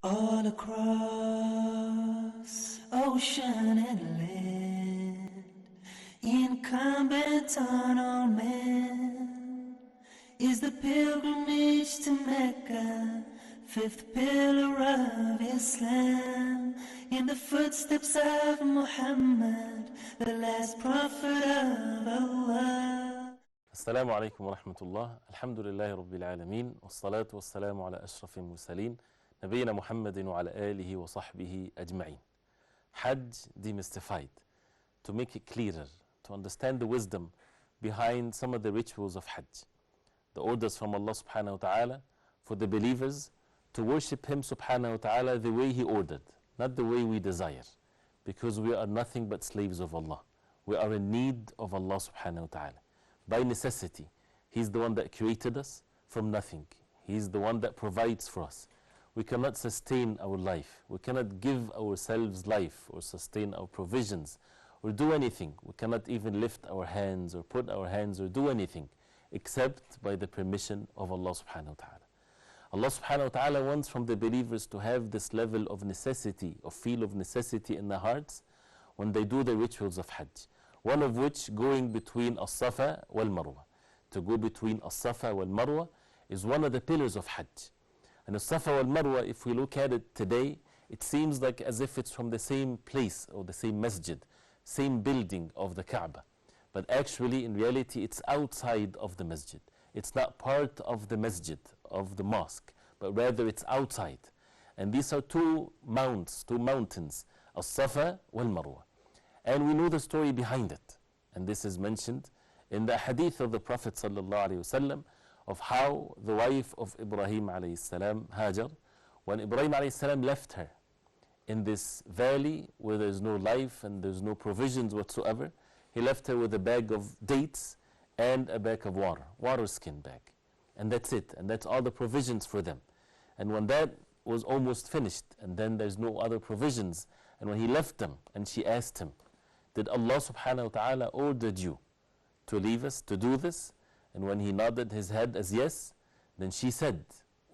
All across ocean and land, incumbent on all men, is the pilgrimage to Mecca, fifth pillar of Islam, in the footsteps of Muhammad, the last prophet of Allah. السلام عليكم ورحمة الله. الحمد لله رب العالمين، والصلاة والسلام على أشرف المرسلين نبينا محمد وعلى آله وصحبه أجمعين. Hajj Demystified, to make it clearer, to understand the wisdom behind some of the rituals of Hajj. The orders from Allah subhanahu wa ta'ala for the believers to worship Him subhanahu wa ta'ala the way He ordered, not the way we desire, because we are nothing but slaves of Allah. We are in need of Allah subhanahu wa ta'ala. By necessity, He's the one that created us from nothing. He's the one that provides for us. We cannot sustain our life. We cannot give ourselves life or sustain our provisions or do anything. We cannot even lift our hands or put our hands or do anything except by the permission of Allah subhanahu wa ta'ala. Allah subhanahu wa ta'ala wants from the believers to have this level of necessity, of feel of necessity in their hearts when they do the rituals of Hajj. One of which going between As-Safa wal Marwa. To go between As-Safa wal Marwa is one of the pillars of Hajj. And As-Safa wal Marwa, if we look at it today, it seems like as if it's from the same place or the same masjid, same building of the Kaaba. But actually, in reality, it's outside of the masjid. It's not part of the masjid, of the mosque, but rather it's outside. And these are two mountains, As-Safa wal Marwa. And we know the story behind it. And this is mentioned in the hadith of the Prophet sallallahu alaihi wasallam of how the wife of Ibrahim alayhi salam, Hajar, when Ibrahim alayhi salam left her in this valley where there's no life and there's no provisions whatsoever, he left her with a bag of dates and a bag of water skin bag. And that's it. And that's all the provisions for them. And when that was almost finished, and then there's no other provisions, and when he left them and she asked him, did Allah subhanahu wa ta'ala ordered you to leave us, to do this? And when he nodded his head as yes, then she said,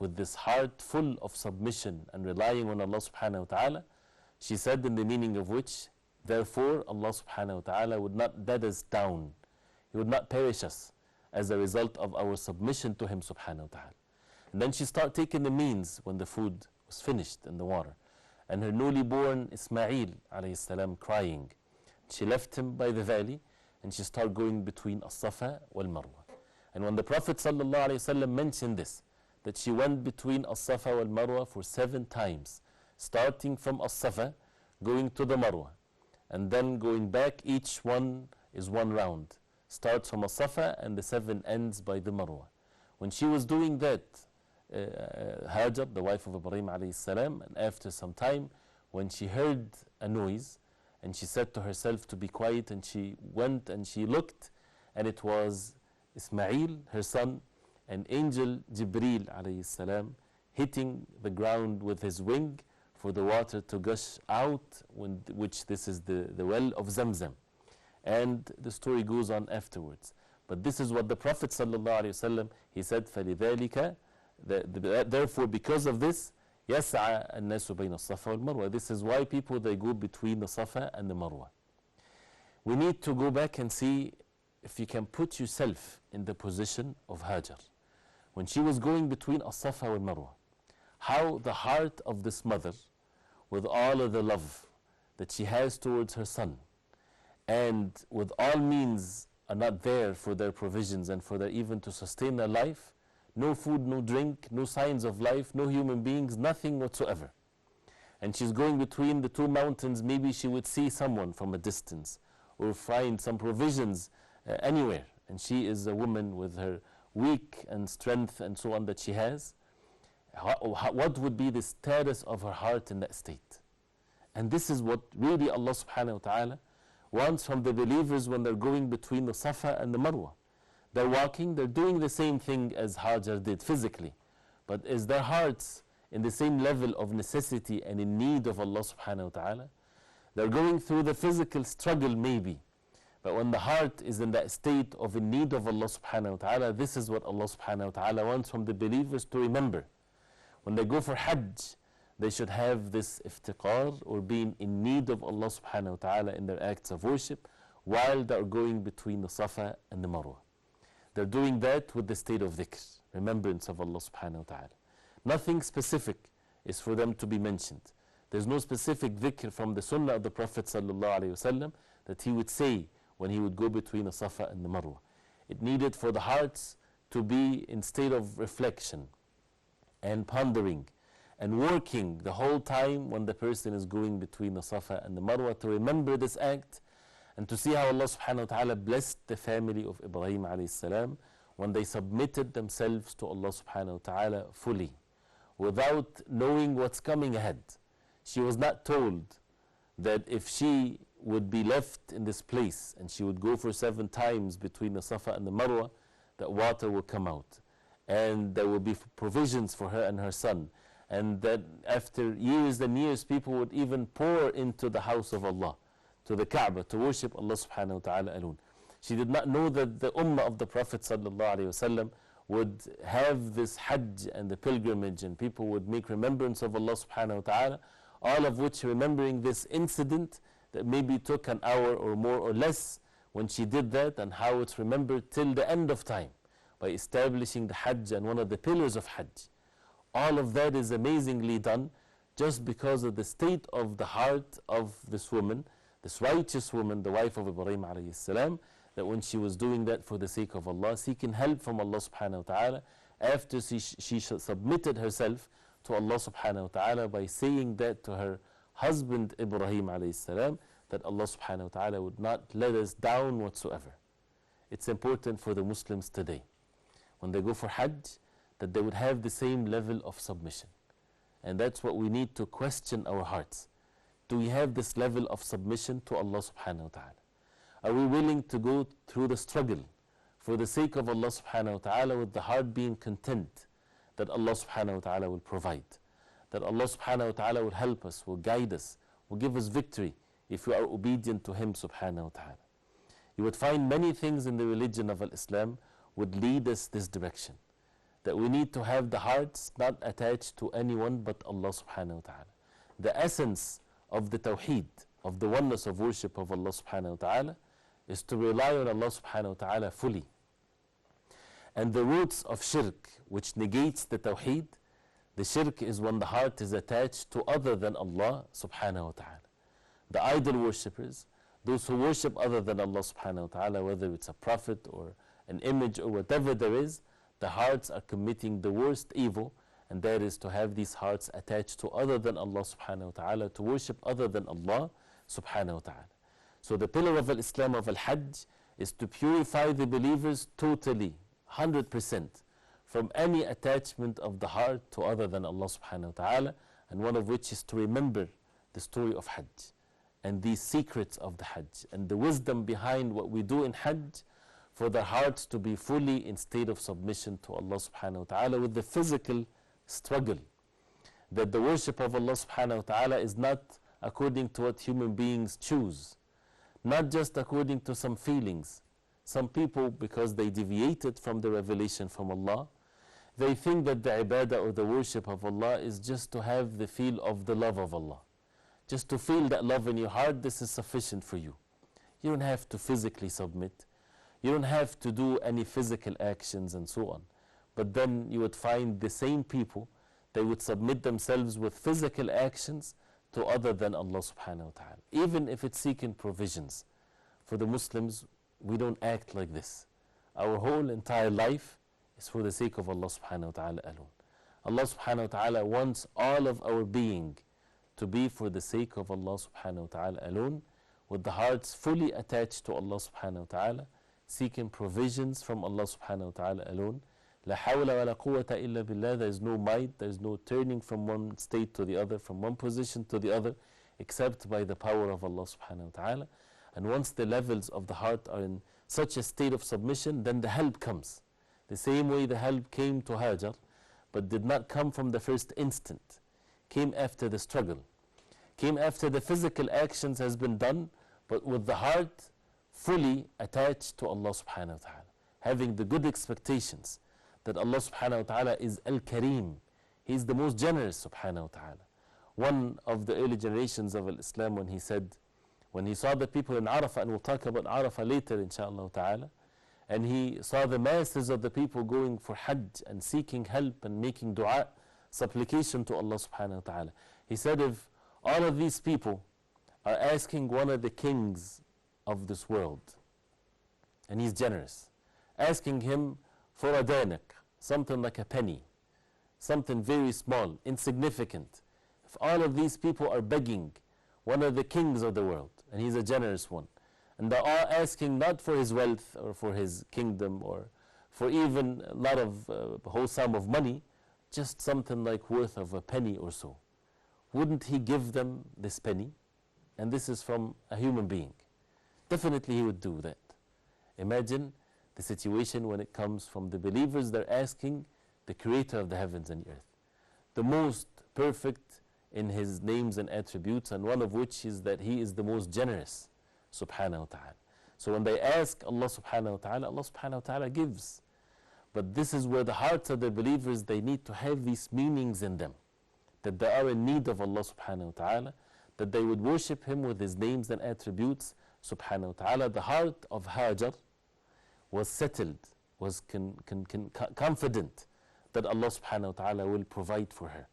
with this heart full of submission and relying on Allah subhanahu wa ta'ala, she said in the meaning of which, therefore Allah subhanahu wa ta'ala would not dead us down. He would not perish us as a result of our submission to Him subhanahu wa ta'ala. And then she started taking the means when the food was finished and the water. And her newly born Ismail alayhi salam crying. She left him by the valley and she started going between As-Safa wal Marwa. And when the Prophet ﷺ mentioned this, that she went between As-Safa wal Marwa for 7 times, starting from As-Safa, going to the Marwa, and then going back, each one is 1 round. Starts from As-Safa and the 7 ends by the Marwa. When she was doing that, Hajar, the wife of Ibrahim alayhi salam, and after some time, when she heard a noise, and she said to herself to be quiet, and she went and she looked, and it was Ismail, her son, and angel Jibreel alayhi salam hitting the ground with his wing for the water to gush out, which this is the well of Zamzam. And the story goes on afterwards. But this is what the Prophet sallallahu alaihi wasallam, he said, فَلِذَلِكَ, therefore because of this, يَسْعَى النَّاسُ بَيْنَ الصَّفَا وَالْمَرْوَى. This is why people, they go between the Safa and the Marwa. We need to go back and see if you can put yourself in the position of Hajar. When she was going between As-Safa and Marwa, how the heart of this mother, with all of the love that she has towards her son, and with all means are not there for their provisions and for their even to sustain their life, no food, no drink, no signs of life, no human beings, nothing whatsoever. And she's going between the 2 mountains. Maybe she would see someone from a distance or find some provisions anywhere. And she is a woman with her weak and strength and so on that she has. What would be the status of her heart in that state? And this is what really Allah subhanahu wa ta'ala wants from the believers when they're going between the Safa and the Marwa. They're walking, they're doing the same thing as Hajar did physically. But is their hearts in the same level of necessity and in need of Allah subhanahu wa ta'ala? They're going through the physical struggle maybe, but when the heart is in that state of in need of Allah subhanahu wa ta'ala, this is what Allah subhanahu wa ta'ala wants from the believers to remember. When they go for Hajj, they should have this iftiqar or being in need of Allah subhanahu wa ta'ala in their acts of worship while they're going between the Safa and the Marwa. They're doing that with the state of dhikr, remembrance of Allah subhanahu wa ta'ala. Nothing specific is for them to be mentioned. There's no specific dhikr from the sunnah of the Prophet sallallahu alayhi wasallam that he would say when he would go between the Safa and the Marwa. It needed for the hearts to be in state of reflection and pondering and working the whole time when the person is going between the Safa and the Marwa to remember this act and to see how Allah subhanahu wa ta'ala blessed the family of Ibrahim alayhi salam when they submitted themselves to Allah subhanahu wa ta'ala fully without knowing what's coming ahead. She was not told that if she would be left in this place and she would go for 7 times between the Safa and the Marwa, that water will come out and there will be provisions for her and her son, and that after years and years people would even pour into the house of Allah, to the Kaaba, to worship Allah subhanahu wa ta'ala alone. She did not know that the ummah of the Prophet sallallahu alayhi wasallam would have this Hajj and the pilgrimage, and people would make remembrance of Allah subhanahu wa ta'ala, all of which remembering this incident that maybe took an hour or more or less when she did that, and how it's remembered till the end of time by establishing the Hajj and one of the pillars of Hajj. All of that is amazingly done just because of the state of the heart of this woman, this righteous woman, the wife of Ibrahim alayhi salam, that when she was doing that for the sake of Allah, seeking help from Allah subhanahu wa ta'ala, after she submitted herself to Allah subhanahu wa ta'ala by saying that to her husband Ibrahim alayhi salam, that Allah subhanahu wa ta'ala would not let us down whatsoever. It's important for the Muslims today, when they go for Hajj, that they would have the same level of submission. And that's what we need to question our hearts. Do we have this level of submission to Allah subhanahu wa ta'ala? Are we willing to go through the struggle for the sake of Allah subhanahu wa ta'ala with the heart being content that Allah subhanahu wa ta'ala will provide, that Allah subhanahu wa ta'ala will help us, will guide us, will give us victory if we are obedient to Him subhanahu wa ta'ala? You would find many things in the religion of Islam would lead us this direction, that we need to have the hearts not attached to anyone but Allah subhanahu wa ta'ala. The essence of the tawheed, of the oneness of worship of Allah subhanahu wa ta'ala, is to rely on Allah subhanahu wa ta'ala fully. And the roots of shirk, which negates the tawheed, the shirk is when the heart is attached to other than Allah subhanahu wa ta'ala. The idol worshippers, those who worship other than Allah subhanahu wa ta'ala, whether it's a prophet or an image or whatever there is, the hearts are committing the worst evil, and that is to have these hearts attached to other than Allah subhanahu wa ta'ala, to worship other than Allah subhanahu wa ta'ala. So the pillar of Islam of Al-Hajj is to purify the believers totally, 100%, from any attachment of the heart to other than Allah subhanahu wa ta'ala, and one of which is to remember the story of Hajj and these secrets of the Hajj and the wisdom behind what we do in Hajj, for their hearts to be fully in state of submission to Allah subhanahu wa ta'ala with the physical struggle. That the worship of Allah subhanahu wa ta'ala is not according to what human beings choose, not just according to some feelings. Some people, because they deviated from the revelation from Allah, they think that the ibadah or the worship of Allah is just to have the feel of the love of Allah. Just to feel that love in your heart, this is sufficient for you. You don't have to physically submit. You don't have to do any physical actions and so on. But then you would find the same people, they would submit themselves with physical actions to other than Allah subhanahu wa ta'ala, even if it's seeking provisions. For the Muslims, we don't act like this. Our whole entire life is for the sake of Allah subhanahu wa ta'ala alone. Allah subhanahu wa ta'ala wants all of our being to be for the sake of Allah subhanahu wa ta'ala alone, with the hearts fully attached to Allah subhanahu wa ta'ala, seeking provisions from Allah subhanahu wa ta'ala alone. La hawla wa la quwwata illa billah. There is no might, there is no turning from one state to the other, from one position to the other, except by the power of Allah subhanahu wa ta'ala. And once the levels of the heart are in such a state of submission, then the help comes. The same way the help came to Hajar, but did not come from the first instant. Came after the struggle. Came after the physical actions has been done, but with the heart fully attached to Allah subhanahu wa ta'ala, having the good expectations that Allah subhanahu wa ta'ala is Al-Kareem. He is the most generous subhanahu wa ta'ala. one of the early generations of Islam when he said, when he saw the people in Arafah, and we'll talk about Arafah later inshallah ta'ala, and he saw the masses of the people going for Hajj and seeking help and making dua, supplication to Allah subhanahu wa ta'ala. He said, if all of these people are asking one of the kings of this world, and he's generous, asking him for a danak, something like a penny, something very small, insignificant. If all of these people are begging one of the kings of the world, and he's a generous one, and they're all asking not for his wealth or for his kingdom or for even a lot of whole sum of money, just something like worth of a penny or so, wouldn't he give them this penny? And this is from a human being. Definitely he would do that. Imagine the situation when it comes from the believers. They're asking the creator of the heavens and earth, the most perfect in his names and attributes, and one of which is that he is the most generous, subhanahu wa ta'ala. So when they ask Allah subhanahu wa ta'ala, Allah subhanahu wa ta'ala gives. But this is where the hearts of the believers, they need to have these meanings in them, that they are in need of Allah subhanahu wa ta'ala, that they would worship him with his names and attributes subhanahu wa ta'ala. The heart of Hajar was settled, was confident that Allah subhanahu wa ta'ala will provide for her,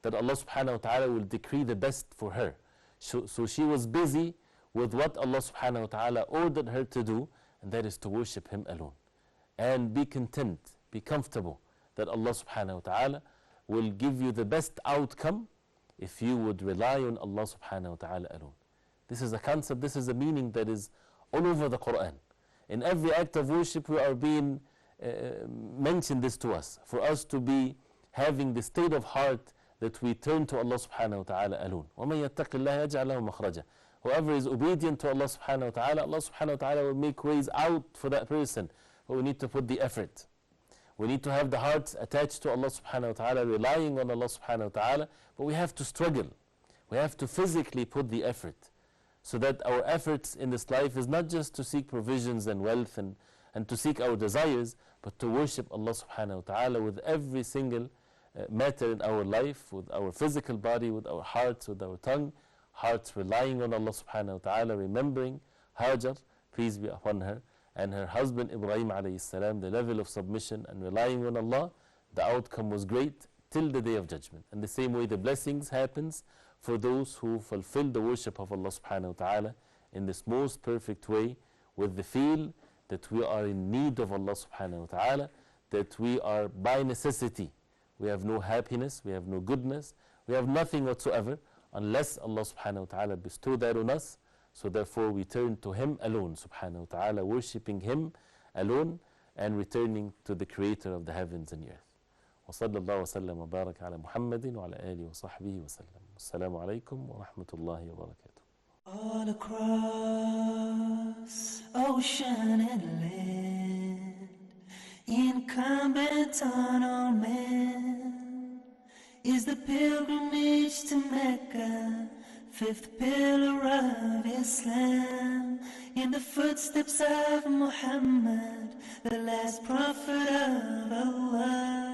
that Allah subhanahu wa ta'ala will decree the best for her. So she was busy with what Allah subhanahu wa ta'ala ordered her to do, and that is to worship him alone. And be content, be comfortable that Allah subhanahu wa ta'ala will give you the best outcome if you would rely on Allah subhanahu wa ta'ala alone. This is a concept, this is a meaning that is all over the Quran. In every act of worship we are being mentioned this to us, for us to be having the state of heart that we turn to Allah subhanahu wa ta'ala alone. وَمَن يَتَّقِ اللَّهَ يَجْعَلْ لَهُ مَخْرَجًا. Whoever is obedient to Allah subhanahu wa ta'ala, Allah subhanahu wa ta'ala will make ways out for that person. But we need to put the effort. We need to have the hearts attached to Allah subhanahu wa ta'ala, relying on Allah subhanahu wa ta'ala, but we have to struggle. We have to physically put the effort, so that our efforts in this life is not just to seek provisions and wealth and to seek our desires, but to worship Allah subhanahu wa ta'ala with every single matter in our life, with our physical body, with our hearts, with our tongue, hearts relying on Allah subhanahu wa ta'ala, remembering Hajar, peace be upon her, and her husband Ibrahim alayhi salam, the level of submission and relying on Allah. The outcome was great till the day of judgment. And the same way the blessings happens for those who fulfill the worship of Allah subhanahu wa ta'ala in this most perfect way, with the feel that we are in need of Allah subhanahu wa ta'ala, that we are by necessity, we have no happiness, we have no goodness, we have nothing whatsoever unless Allah subhanahu wa ta'ala bestowed that on us. So therefore we turn to him alone subhanahu wa ta'ala, worshipping him alone and returning to the creator of the heavens and earth. وصلى الله وسلم وبارك على محمد وعلى آله وصحبه وسلم. السلام عليكم ورحمة الله وبركاته. All across ocean and land, incumbent on all men, is the pilgrimage to Mecca, fifth pillar of Islam, in the footsteps of Muhammad, the last prophet of Allah.